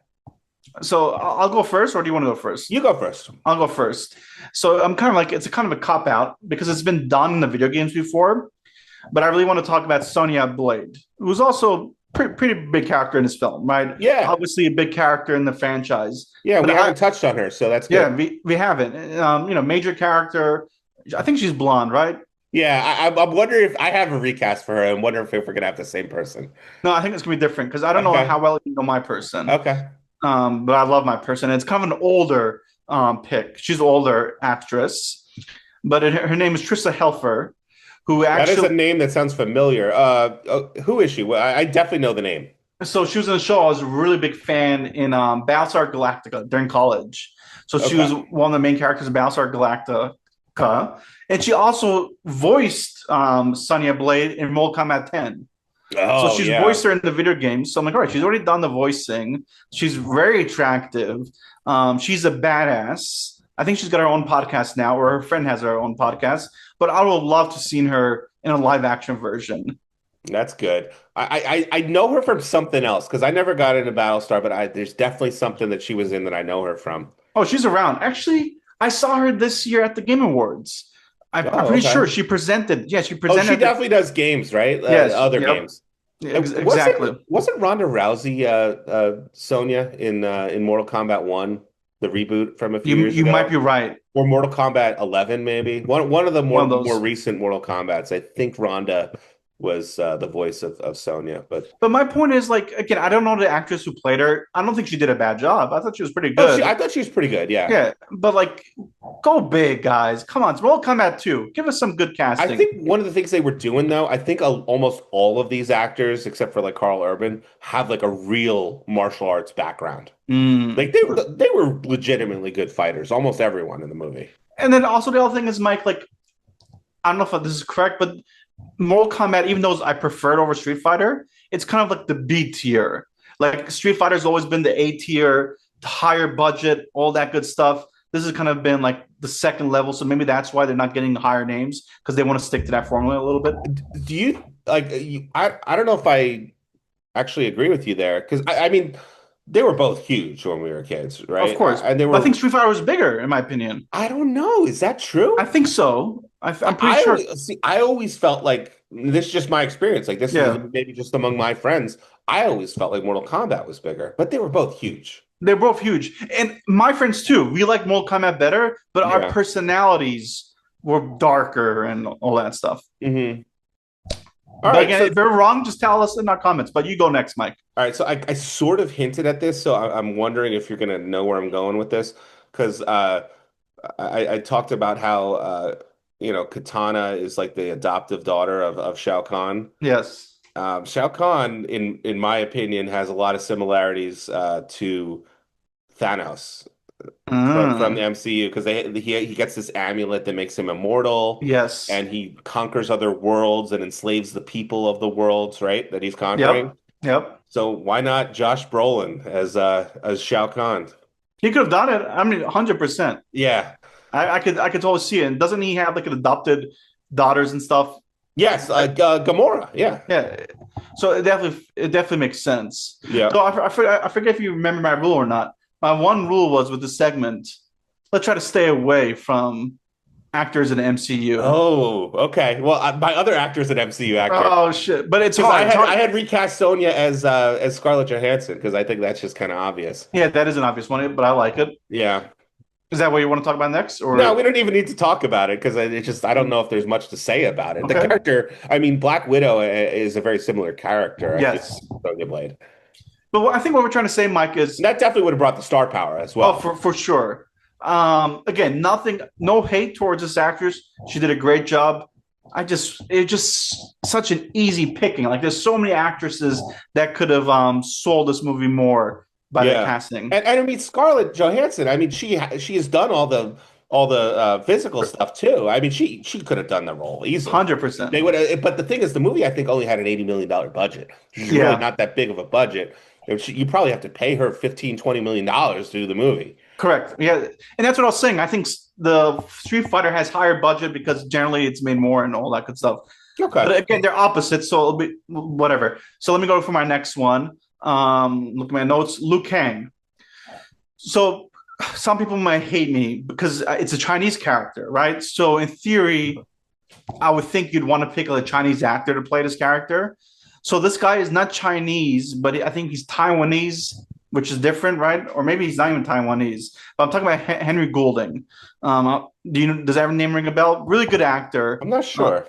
So I'll go first, or do you want to go first? you go first. I'll go first. So I'm kind of like it's a kind of a cop out because it's been done in the video games before, but I really want to talk about Sonya Blade, who's also pretty big character in this film, right? Yeah, Obviously a big character in the franchise, yeah, but we haven't touched on her, so that's yeah, good. we haven't. Major character. I think she's blonde, right? Yeah, I'm wondering if I have a recast for her and wonder if we're gonna have the same person. No, I think it's gonna be different because I don't know Okay, how well you know my person. okay. But I love my person. It's kind of an older pick. She's an older actress, but her name is Trissa Helfer, who That is a actually. name that sounds familiar. Who is she? Well, I definitely know the name. So she was in the show. I was a really big fan in Battlestar Galactica during college. So she was Okay. one of the main characters of Battlestar Galactica, and she also voiced Sonya Blade in Mortal Kombat 10. So Oh she's yeah, voiced her in the video games. So I'm like, all right, she's already done the voicing. She's very attractive. She's a badass. I think she's got her own podcast now, or her friend has her own podcast. But I would love to see her in a live action version. that's good. I know her from something else because I never got into Battlestar, but there's definitely something that she was in that I know her from. Oh, she's around. Actually, I saw her this year at the Game Awards. I'm Oh, pretty sure okay. she presented. Yeah, she Oh, she presented. definitely does games, right? Yes. Other Yep. games. Exactly. Wasn't Ronda Rousey Sonya in Mortal Kombat 1, the reboot from a few years You might be ago? right. Or Mortal Kombat 11, maybe. One of the One of more those. recent Mortal Kombats. I think Ronda was the voice of Sonya, but But my point is, like, again, I don't know the actress who played her. I don't think she did a bad job. I thought she was pretty oh, good. I thought she was pretty good. Yeah. Yeah, but like, go big, guys. Come on, it's Mortal Kombat 2. Give us some good I casting. think one of the things they were doing though, I think almost all of these actors, except for like Carl Urban, have like a real martial arts background. Mm. Like they were legitimately good fighters, almost everyone in the movie. And then also the other thing is, Mike, like, I don't know if this is correct, but Mortal Kombat, even though I prefer it over Street Fighter, it's kind of like the B tier. Like Street Fighter's always been the A tier, higher budget, all that good stuff. This has kind of been like the second level, so maybe that's why they're not getting higher names because they want to stick to that formula a little bit. Do you like I don't know if I actually agree with you there because I mean they were both huge when we were kids, Of right? course, And they but I were think Street Fighter was bigger, in my opinion. I don't know, is that I true? think so. I'm pretty I sure. always see I always felt like this is just my experience. Like this is Yeah, maybe just among my friends. I always felt like Mortal Kombat was bigger, but they were both huge. they're both huge, and my friends too. We like Mortal Kombat better, but our Yeah. personalities were darker and all that stuff. Hmm. All But right, again, so if we're wrong, just tell us in our comments. But you go next, Mike. all right, so I sort of hinted at this, so I'm wondering if you're gonna know where I'm going with this, because I talked about how Katana is like the adoptive daughter of Shao Kahn. Yes. Shao Kahn, in my opinion, has a lot of similarities to Thanos from the Mm, MCU because he gets this amulet that makes him immortal, yes. and he conquers other worlds and enslaves the people of the worlds, right, that he's Yep. conquering. Yep. So why not Josh Brolin as Shao Kahn? He could have done it. I mean, 100%. Yeah. I could totally see it. And doesn't he have like an adopted daughters and stuff? Yes, Gamora. Yeah. Yeah. So it definitely makes sense. Yeah. So I forget if you remember my rule or not. My one rule was with this segment, let's try to stay away from actors in the MCU. Oh, okay. Well, my other actor's an MCU actor Oh shit! But it's because hard. It's I hard. had recast Sonya as Scarlett Johansson because I think that's just kind of obvious. Yeah, that is an obvious one, but I like it. Yeah. Is that what you want to talk about next, No, we or don't even need to talk about it because it's just I don't know if there's much to say about it. The okay? character, I mean, Black Widow is a very similar character, I feel, Yes, to Sonya Blade. but I think what we're trying to say, Mike, is And that definitely would have brought the star power as oh, well. for sure. Again, nothing, no hate towards this actress. She did a great job. It's just such an easy picking. Like, there's so many actresses that could have sold this movie more by their Yeah, casting. and I mean Scarlett Johansson. I mean she has done all the physical stuff too. I mean she could have done the role easily. 100%. They would, but the thing is, the movie I think only had an $80 million budget, which is really Yeah, not that big of a budget. You probably have to pay her 15-20 million to do the movie. correct. Yeah, and that's what I was saying. I think the Street Fighter has higher budget because generally it's made more and all that good stuff. Okay. But again, they're opposites, so it'll be whatever. So let me go for my next one. Look at my notes. Liu Kang. So some people might hate me because it's a Chinese character, right? So in theory, I would think you'd want to pick a Chinese actor to play this character. So this guy is not Chinese, but I think he's Taiwanese, which is different, right? Or maybe he's not even Taiwanese. But I'm talking about Henry Goulding. Does that name ring a bell? Really good actor. I'm not sure.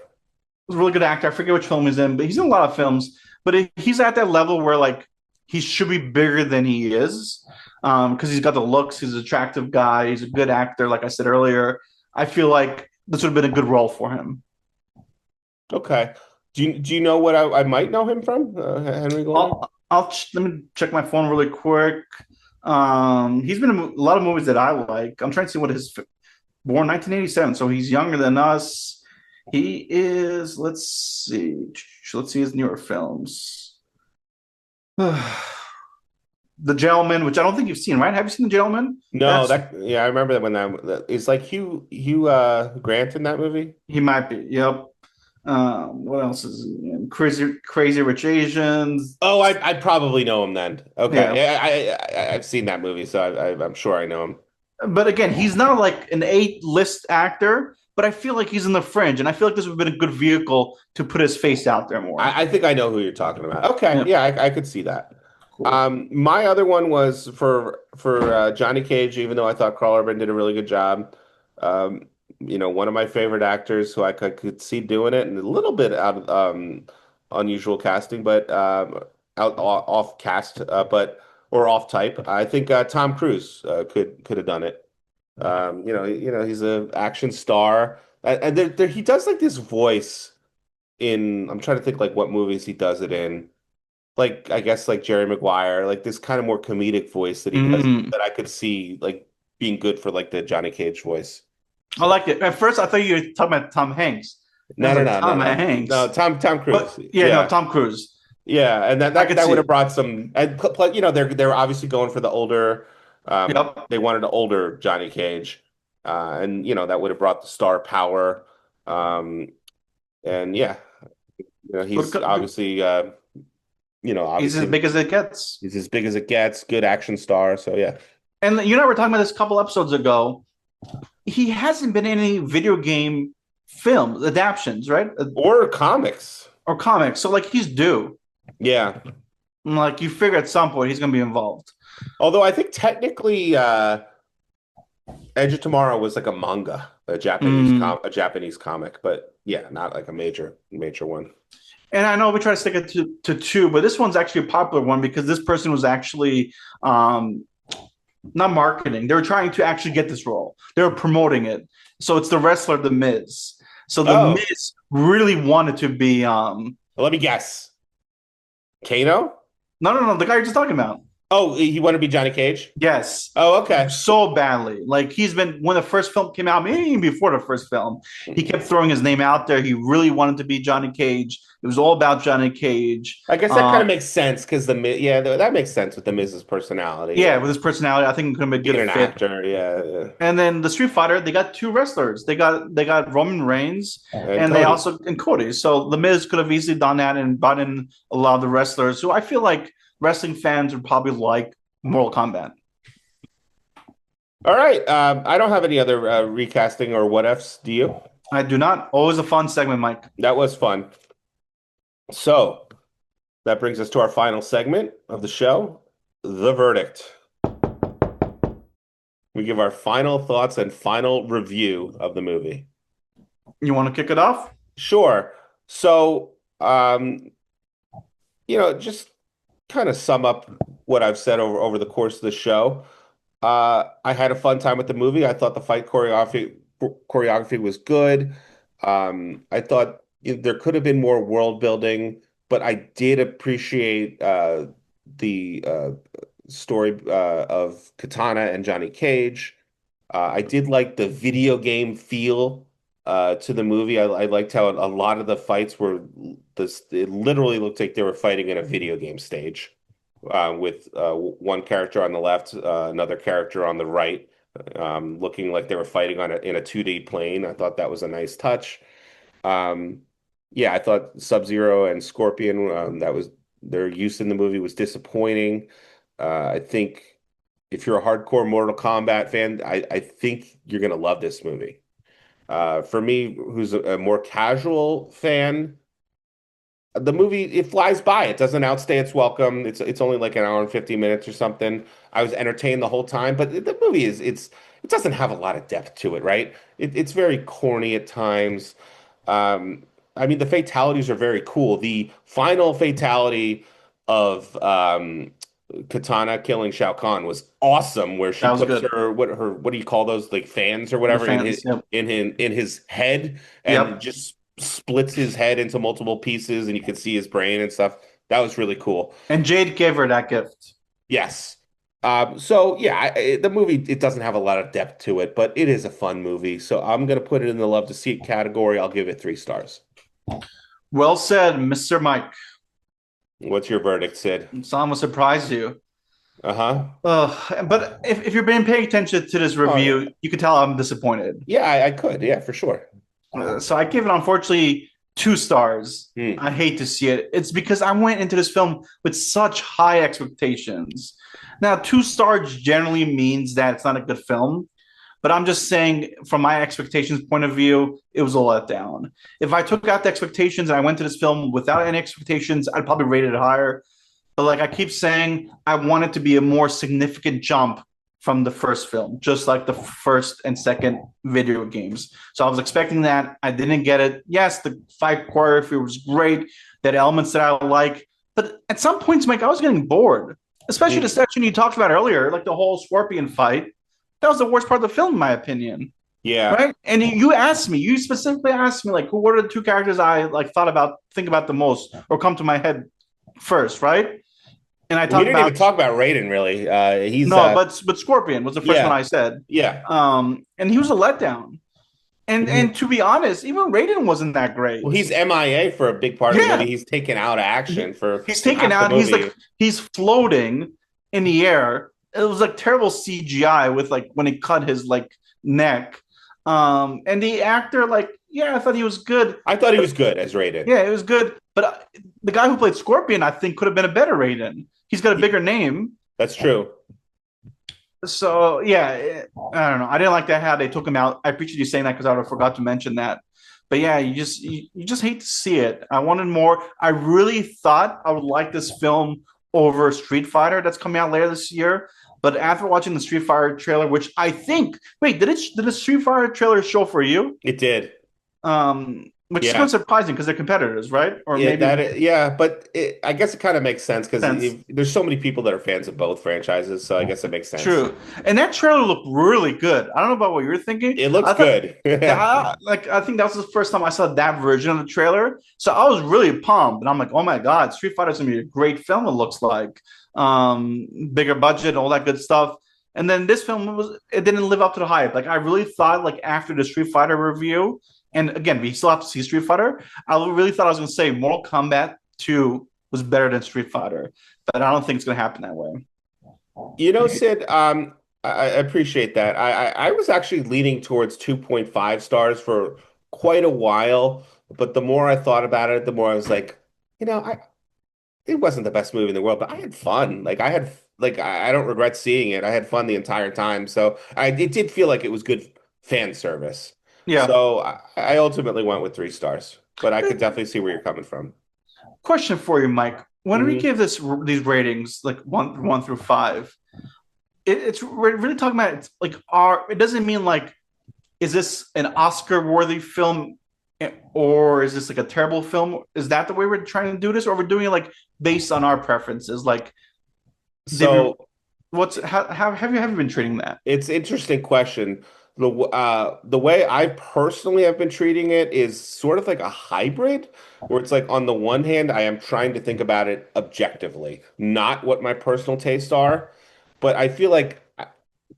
Really good actor. I forget which film he's in, but he's in a lot of films. But he's at that level where like he should be bigger than he is, because he's got the looks. He's an attractive guy. He's a good actor. Like I said earlier, I feel like this would have been a good role for him. Okay. Do you know what I might know him from? Henry Golding? Let me check my phone really quick. He's been in a lot of movies that I like. I'm trying to see what his born 1987, so he's younger than us. He is. Let's see his newer films. The Gentleman, which I don't think you've seen, right? Have you seen The Gentleman? No, That's that yeah, I remember that when that it's like Hugh Grant in that movie. He might be. Yep. What else is he in? Crazy Rich Asians. Oh, I probably know him then. Okay, Yeah. yeah, I've seen that movie, so I'm sure I know him. But again, he's not like an A-list actor, but I feel like he's in the fringe, and I feel like this would have been a good vehicle to put his face out there more. I think I know who you're talking about. Okay, Yeah, yeah, I could see that. cool. My other one was for Johnny Cage, even though I thought Carl Urban did a really good job. Um, one of my favorite actors who I could see doing it, and a little bit out of unusual casting, but off cast, but or off type. I think Tom Cruise could have done it. He's an action star, and he does like this voice in. I'm trying to think like what movies he does it in. Like I guess like Jerry Maguire, like this kind of more comedic voice that he does Mm. that I could see like being good for like the Johnny Cage voice. I like it. At first, I thought you were talking about Tom Hanks. And I No, was no, like, no, no, Tom no, no. Hanks. Tom Cruise. But yeah, no, Yeah, Tom Cruise. yeah, and I could that see would have it. brought some. And plus, they're obviously going for the older. Yep. They wanted an older Johnny Cage, and that would have brought the star power. Um, and yeah, he's Good. obviously, He's as obviously big as it gets. he's as big as it gets. Good action star. So yeah, And you and I were talking about this a couple episodes ago. He hasn't been in any video game films, adaptions, right? or comics. Or comics. So like he's due. Yeah, And, like you figure at some point he's gonna be involved. although I think technically, Edge of Tomorrow was like a manga, Mm. a Japanese comic, but yeah, not like a major one. And I know we try to stick it to two, but this one's actually a popular one because this person was actually not marketing. They were trying to actually get this role. They were promoting it. So it's the wrestler The Miz. So The Oh, Miz really wanted to be let me guess. Kano? no, the guy you're just talking about. Oh, he wanted to be Johnny Cage? Yes. Oh, okay. So badly. Like he's been when the first film came out, maybe even before the first film, he kept throwing his name out there. He really wanted to be Johnny Cage. It was all about Johnny Cage. I guess that kind of makes sense because yeah, that makes sense with the Miz's personality. Yeah, with his personality, I think it could have been a Being good an fit. actor, yeah. And then the Street Fighter, they got two wrestlers. They got Roman Reigns And and they Cody. also and Cody. So the Miz could have easily done that and brought in a lot of the wrestlers who I feel like wrestling fans would probably like Mortal Kombat. All right. I don't have any other recasting or what ifs. Do you? I do not. Always a fun segment, Mike. That was fun. So that brings us to our final segment of the show, the verdict. We give our final thoughts and final review of the movie. You want to kick it off? Sure. So, just kind of sum up what I've said over the course of the show. I had a fun time with the movie. I thought the fight choreography was good. I thought there could have been more world building, but I did appreciate the story of Katana and Johnny Cage. I did like the video game feel to the movie. I liked how a lot of the fights were this. It literally looked like they were fighting in a video game stage, with one character on the left, another character on the right, looking like they were fighting in a 2D plane. I thought that was a nice touch. Um, Yeah, I thought Sub-Zero and Scorpion, that was their use in the movie was disappointing. I think if you're a hardcore Mortal Kombat fan, I think you're gonna love this movie. For me, who's a more casual fan, the movie it flies by. It doesn't outstay its welcome. It's only like an hour and 50 minutes or something. I was entertained the whole time, but the movie it doesn't have a lot of depth to it, right? It's very corny at times. Um, I mean, the fatalities are very cool. The final fatality of Katana killing Shao Kahn was awesome, where she That was puts good. her what do you call those, like fans or The whatever, fans. Yep. in his head and Yep. just splits his head into multiple pieces, and you can see his brain and stuff. That was really cool. And Jade gave her that gift. Yes. So yeah, the movie it doesn't have a lot of depth to it, but it is a fun movie. So I'm gonna put it in the love to see it category. I'll give it 3 stars. Well said, Mr. Mike. What's your verdict, Sid? So I'm gonna surprise you. Uh-huh. But if you've been paying attention to this Oh yeah. review, you can tell I'm disappointed. Yeah, I could. Yeah, for sure. So I give it, unfortunately, 2 stars. Hmm. I hate to see it. It's because I went into this film with such high expectations. Now, 2 stars generally means that it's not a good film, but I'm just saying, from my expectations point of view, it was a letdown. If I took out the expectations and I went to this film without any expectations, I'd probably rate it higher. But like I keep saying, I want it to be a more significant jump from the first film, just like the first and second video games. So I was expecting that. I didn't get it. Yes, the fight choreography was great. That elements that I like. But at some points, Mike, I was getting bored. Especially the Hmm. section you talked about earlier, like the whole scorpion fight. That was the worst part of the film, in my opinion. Yeah. Right? And you asked me, you specifically asked me, like, what are the 2 characters I like think about the most, or come to my head first, right? And I We talked didn't even about talk about Raiden really. He's no, but Scorpion was the first one yeah, I said. yeah. And he was a letdown. And Mhm. to be honest, even Raiden wasn't that Well, great. he's MIA for a big part of the movie. Yeah, He's taken out of action for he's taken half the out. movie. He's floating in the air. It was like terrible CGI with like when he cut his like neck. And the actor, like, yeah, I thought he was good, I thought he but was good as Raiden. yeah, it was good. But the guy who played Scorpion, I think, could have been a better Raiden. He's got a bigger name. That's true. So yeah, I don't know. I didn't like that how they took him out. I appreciate you saying that because I would have forgot to mention that. But yeah, you just hate to see it. I wanted more. I really thought I would like this film over Street Fighter that's coming out later this year. But after watching the Street Fighter trailer, which I think, wait, did the Street Fighter trailer show for you? It did. Which is kind Yeah. of surprising because they're competitors, right? Or Yeah, maybe yeah, but I guess it kind of makes sense because sense. there's so many people that are fans of both franchises, so I guess it makes sense. True. And that trailer looked really good. I don't know about what you're thinking. It looks I thought good. I think that was the first time I saw that version of the trailer. So I was really pumped. And I'm like, oh my God, Street Fighter's gonna be a great film, it looks like. Bigger budget, all that good stuff. And then this film it didn't live up to the hype. Like I really thought like after the Street Fighter review, and again, we still have to see Street Fighter. I really thought I was gonna say Mortal Kombat 2 was better than Street Fighter, but I don't think it's gonna happen that way. You know, Sid, I appreciate that. I was actually leaning towards 2.5 stars for quite a while, but the more I thought about it, the more I was like, you know, it wasn't the best movie in the world, but I had fun. Like I had like I don't regret seeing it. I had fun the entire time. So it did feel like it was good fan service. Yeah. So I ultimately went with 3 stars, but I could definitely see where you're coming from. Question for you, Mike. When we Hmm. give these ratings, like one through five, it's we're really talking about it's like it doesn't mean like is this an Oscar worthy film or is this like a terrible film? Is that the way we're trying to do this, or we're doing it like based on our preferences? Like, did we? So What's how have you been treating that? it's an interesting question. The way I personally have been treating it is sort of like a hybrid, where it's like on the one hand, I am trying to think about it objectively, not what my personal tastes are, but I feel like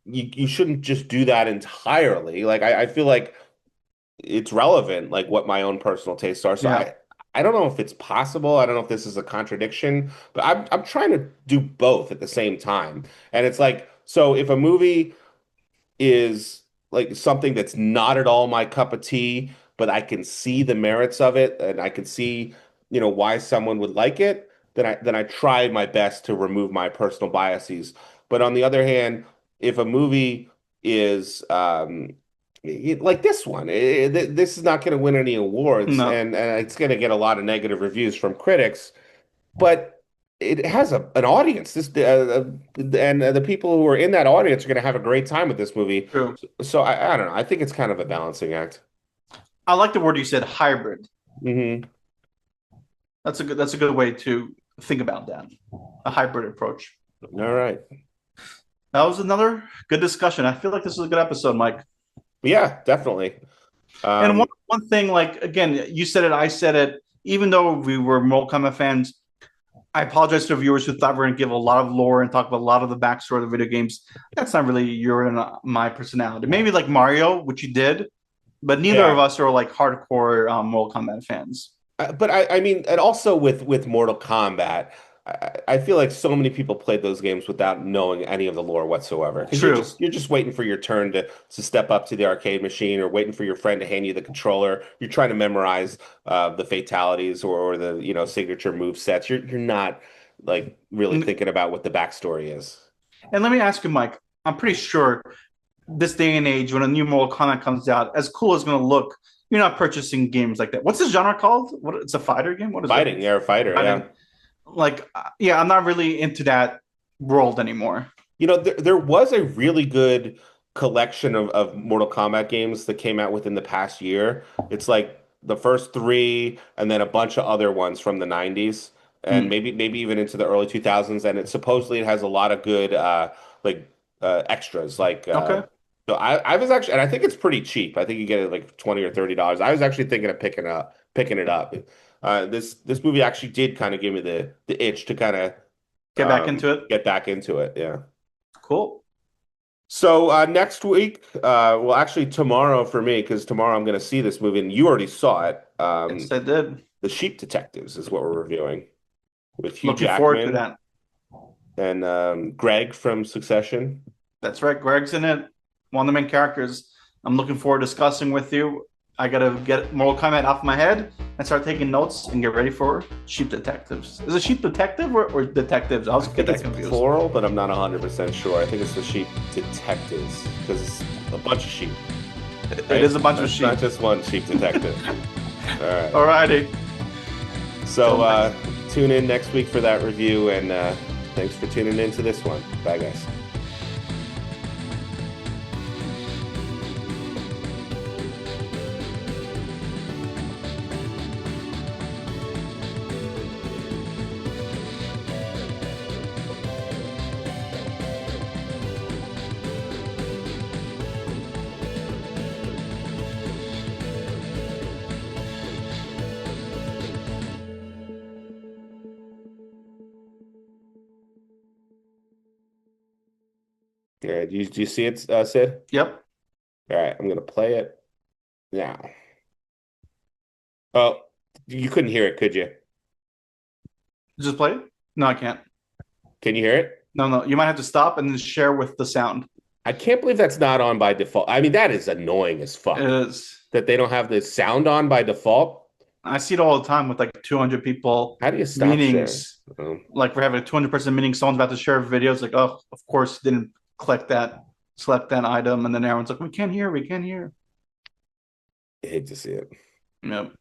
you shouldn't just do that entirely. Like I feel like it's relevant, like what my own personal tastes are. So Yeah, I don't know if it's possible. I don't know if this is a contradiction, but I'm trying to do both at the same time. And it's like, so if a movie is like something that's not at all my cup of tea, but I can see the merits of it and I can see, why someone would like it, then I try my best to remove my personal biases. But on the other hand, if a movie is like this one, this is not going to win any awards, No, and it's going to get a lot of negative reviews from critics, but it has an audience. And the people who are in that audience are going to have a great time with this movie. true. So I don't know. I think it's kind of a balancing act. I like the word you said, hybrid. Hmm. That's a good way to think about that. A hybrid approach. All right. That was another good discussion. I feel like this was a good episode, Mike. Yeah, definitely. And Um, one thing, like again, you said it, I said it. Even though we were Mortal Kombat fans, I apologize to viewers who thought we are going to give a lot of lore and talk about a lot of the backstory of the video games. That's not really your and my personality. Maybe like Mario, which you did, but neither of yeah. us are like hardcore Mortal Kombat fans. But I mean, and also with Mortal Kombat, I feel like so many people played those games without knowing any of the lore whatsoever. Because True. you're just waiting for your turn to step up to the arcade machine, or waiting for your friend to hand you the controller. You're trying to memorize the fatalities or the signature move sets. You're not like really And thinking about what the backstory is. let me ask you, Mike. I'm pretty sure this day and age, when a new Mortal Kombat comes out, as cool as it's going to look, you're not purchasing games like that. What's this genre called? What? It's a fighter game. What is it? Fighting, you're a fighter, yeah. Fighting. Like, yeah, I'm not really into that world anymore. There was a really good collection of Mortal Kombat games that came out within the past year. It's like the first three, and then a bunch of other ones from the 90s, and Hmm. maybe even into the early 2000s. And it has a lot of good like extras. Like Okay. so I was actually, and I think it's pretty cheap. I think you get it like $20 or $30. I was actually thinking of picking it up. This movie actually did kind of give me the itch to kind of Get back into it. get back into it. Yeah. Cool. So next week, well, actually tomorrow for me, because tomorrow I'm going to see this movie, and you already saw it. Yes, I did. The Sheep Detectives is what we're reviewing with Hugh Looking forward to Jackman that. and Greg from Succession. That's right. Greg's in it. One of the main characters. I'm looking forward to discussing with you. I gotta get Mortal Kombat off my head and start taking notes and get ready for Sheep Detectives. Is it Sheep Detective or Detectives? I I was think get that it's confused. plural, but I'm not 100% sure. I think it's the Sheep Detectives because it's a bunch of sheep. It Right? is a bunch of It's sheep. not just one sheep detective. All right. Alrighty. So tune in next week for that review, and thanks for tuning in to this one. Bye, guys. All right, do you see it, Sid? Yep. All right, I'm gonna play it now. Oh, you couldn't hear it, could you? Just play it? No, I can't. Can you hear it? No, no. You might have to stop and then share with the sound. I can't believe that's not on by default. I mean, that is annoying as It fuck is. that they don't have the sound on by default. I see it all the time with like 200 people How do you stop sharing? meetings. Um, Like we're having a 200-person meeting. Someone's about to share videos. Like, oh, of course, didn't select that item. And then everyone's like, we can't hear. I hate to see it. Yep.